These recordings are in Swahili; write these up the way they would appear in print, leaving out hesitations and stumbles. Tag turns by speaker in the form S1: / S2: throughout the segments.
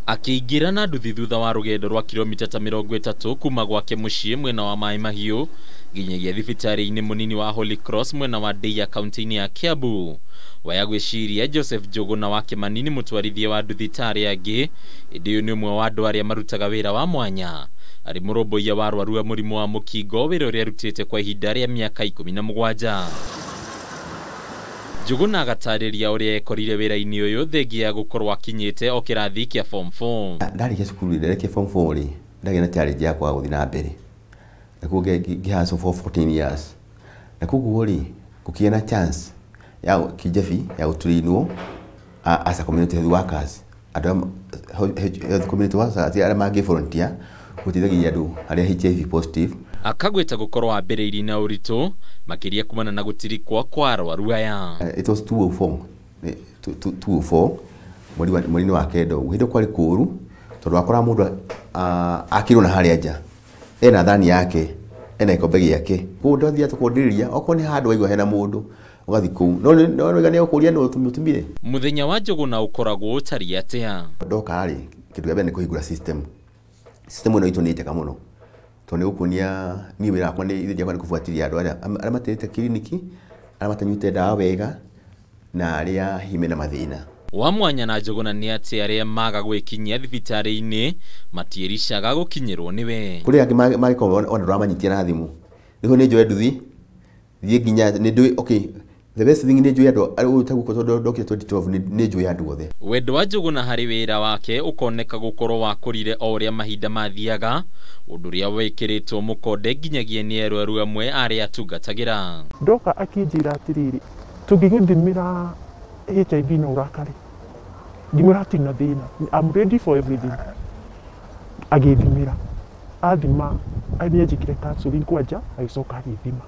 S1: Akiingira na nduthi thutha wa rugendo rwa kilomita 30 kuma gwake muciĩ mwena wa Mai Mahiũ nginyagia thibitarĩ-inĩ munini wa Holy Cross mwena wa Deia kaunti-inĩ ya Kiambu. Waya gwĩciria Joseph Njuguna wa Kĩmani nĩ mũtwarithia wa nduthi tarĩ angĩ, ĩndĩ ũyũ nĩ ũmwe wa andũ arĩa marutaga wĩra wa mwanya. Arĩ mũrũmbũiya wa arwaru a mũrimũ wa mũkingo, wĩra ũrĩa arutĩte kwa ihinda rĩa mĩaka 17. Njuguna agatarĩria ũrĩa ekorire wĩra-inĩ ũyũ thengia ya gũkorwo akinyĩte o kĩrathi kĩa form 4.
S2: Ndarĩkia cukuru rĩrĩa form 4 rĩ, ndagĩa na challenge ya kwaga gũthiĩ na mbere. Na kuo ngĩhaca for 14 years. Na kuo rĩ, gũkĩgĩa na chance ya kijebi ya gũturinwo as a community health workers. Andũ health community workers arĩa mangĩ volunteer gũteithĩrĩria andũ arĩa HIV positive.
S1: Akagweta gũkorwo ambĩrĩirie na ũritũ makĩria kumana na gũtirikwo kwa arwaru aya.
S2: It was 204 mweri wa kenda hĩndĩ kwarĩ kũru tondũ wakora mũndũ akirwo na harĩa nja ena thani yake ena ikombe gĩake kũu ndathia tũkũndĩrĩria okorwo nĩ handũ waigua hena mũndũ ũgathi kũu no igania ũkũria nĩ ũtumire. Mũthenya
S1: wa Njuguna ũkoragwo ũtariĩ atĩa?
S2: Ndoka rĩ kĩndũ gĩa mbere nĩ kũhingũra system ĩno itũ nĩ njega mũno tondũ nĩ gũkuonia niĩ wĩra wakwa nĩ kũbuatĩrĩria andũ arĩa matĩrĩte kiriniki, arĩa matanyuĩte ndawa wega na arĩa hihi na mathĩna.
S1: Wa mwanya na Njuguna nĩ atĩ arĩa maga gwĩkinyia thibitarĩ-inĩ matiĩricaga gũkinyĩrwo nĩwe.
S2: Kũrĩ angĩ magĩkorwo ona ndũramanyitia na thimũ. Nĩho nĩ njoe nduthi thiĩ nginya nĩ ndũĩ okay the best thing nĩ njoe andũ arĩa ũtagũkwo tondũ ndokire 2012 nĩ njoe andũ othe. Wendo
S1: wa Njuguna harĩ wĩra wake ũkoneka gũkorwo wakũrire o ũrĩa mahinda mathiaga, ũndũ ũrĩa wĩkĩrĩtwo mũkonde nginyagia nĩ arwaru amwe arĩa atungatagĩra.
S3: Ndoka akĩnjĩra atĩrĩrĩ tũngĩgũthimĩra HIV na urakari ndimũra tina thĩna, I'm ready for everything. Agĩthimĩra athima nĩanjĩkire counseling kwanja agĩcoka agĩthima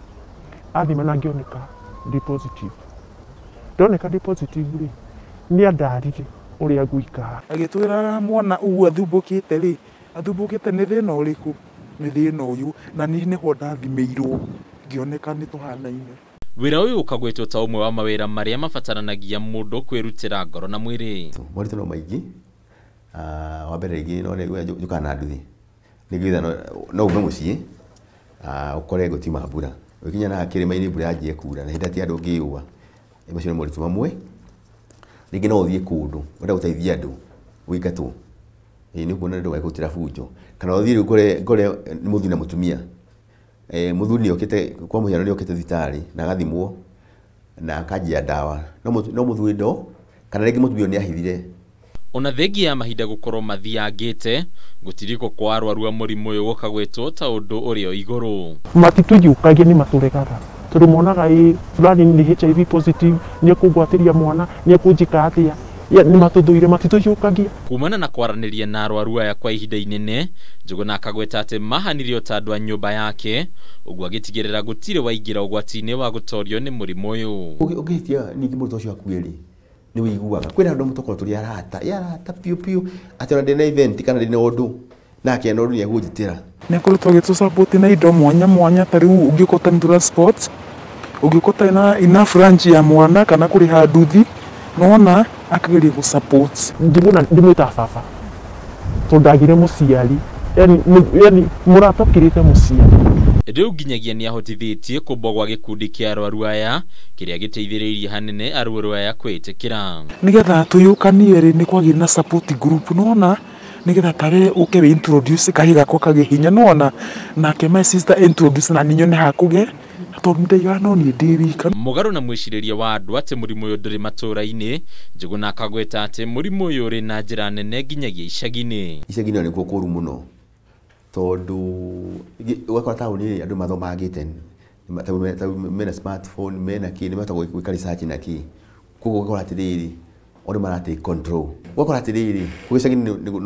S3: athima na ngĩoneka D positive. Ndoneka D positive rĩ nĩ andarire ũrĩa ngũikara
S4: agĩtwĩra mwana ũguo athumbũkĩte rĩ athumbũkĩte nĩ thĩna ũrĩkũ nĩ thĩna ũyũ na niĩ nĩho ndathimĩirwo ngĩoneka nĩ tũhanaine.
S1: Wĩra ũyũ ũkagwĩtwo ta ũmwe wa mawĩra marĩa mabataranagia mũndũ kwĩrutĩra ngoro na mwĩrĩ.
S2: Moritũ no maingĩ wa mbere rĩngĩ no njũkaga na nduthi nĩgetha no ume mũciĩ ũkore gũtima mbura ũkinya na kĩrĩma-inĩ mbura yanjie kuura na hĩndĩ ati andũ ngĩũa macio nĩ moritũ mamwe. Rĩngĩ no ũthiĩ kũndũ wenda gũteithia andũ ũingatwo nĩ kuona andũ magĩkũrutĩra bunjo kana ũthiĩ ngore mũthuri na mũtumia mũthuri nĩ okĩte kwa mũhiano nĩ okĩte thibitarĩ na agathimwo na akanjia ndawa no mũthuri ndo kana rĩngĩ mũtumia nĩ ahithire.
S1: Ona thengia ya mahinda gũkorwo mathiangĩte gũtirikwo kwa arwaru a mũrimũ ũyũ gũkagwĩtwo ta ũndũ ũrĩa igũrũ.
S3: Matitũiyũkagia nĩ matũregaga tondũ monaga fulani nĩ HIV positive nĩ ekũgwatĩria mwana nĩ ekũnjĩka atĩa nĩ matũthũire matitũiyũkagia.
S1: Kumana na kwaranĩria na arwaru aya kwa ihinda inene, Njuguna akagweta atĩ mahanirio ta andũ a nyũmba yake, ũguo agĩtigĩrĩra gũtirĩ waingĩra ũgwati-inĩ wa gũtorio nĩ mũrimũ ũyũ.
S2: Ũngĩhĩtia ningĩ mũndũ ũcio akuĩrĩ nĩ ũiguaga kwĩna andũ mũtoko tũrĩ arata piu atĩ ona ndĩna event kana ndĩna ũndũ nake no nĩ egũnjitĩra.
S4: Nĩ kũrutwo gĩtũ support na indo mwanya ta rĩu ũngĩkota nĩ sports ũngĩkota ina branch ya mwana kana kũrĩha nduthi nona akageria gũ support.
S3: Njuguna ndimwĩta baba tondũ ndagire mũciari yani mũratokĩrĩte mũciari.
S1: Rĩu nginyagia nĩ ahotithĩtie kũmbwo gwa gĩkundi kĩa arwaru aya kĩrĩa gĩteithĩrĩirie hanene arwaru aya kwĩtĩkĩra.
S4: Nĩgetha tũyũkanie rĩ nĩ kwagĩrĩ na support group nona nĩgetha tare ũke wĩ introduce kahiga ko kagĩhinya nona nake my sister introduce na ninyone hakũge tondũ ndaiga no niĩ ndĩ wika.
S1: Mũgarũ na mwĩcirĩria wa andũ atĩ mũrimũ ũyũ ndũrĩ matũũra-inĩ, Njuguna akagweta atĩ mũrimũ ũyũ ũrĩ na njĩra nene nginyagia icagi-inĩ.
S2: Icagi-inĩ nĩkuo kũru mũno tondũ ũgakora taũni andũ mathomagĩte mena smartphone mena kĩ nĩ matagwo gwĩka research na kĩ koguo ũgakora atĩrĩrĩ andũ maratake control. Ũgakora atĩrĩrĩ gĩcagi-inĩ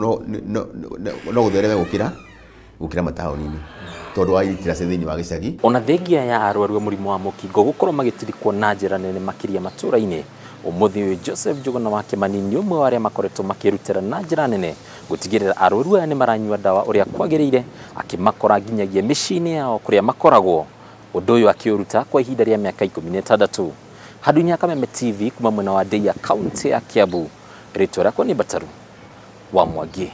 S2: no gũthereme gũkĩra mataũni-inĩ tondũ wa iritira thĩinĩ wa gĩcagi.
S1: Ona thengia ya arwaru a mũrimũ wa mũkingo gũkorwo magĩtirikwo na njĩra nene makĩria matũũra-inĩ, ũmũthĩ ũyũ Joseph Njuguna wa Kĩmani nĩ ũmwe wa arĩa makoretwo makĩrutĩra na njĩra nene gũtigĩrĩra arwaru aya nĩ maranyua ndawa ũrĩa kwagĩrĩire, akĩmakora nginyagia mĩciĩ-inĩ yao kũrĩa makoragwo, ũndũ ũyũ akĩũruta kwa ihinda rĩa mĩaka 16. Handũ-inĩ ya Kameme TV kuma mwena wa Deia kaunti ya Kiambu, rĩtwa rĩakwa nĩ Bataru wa Mwangi.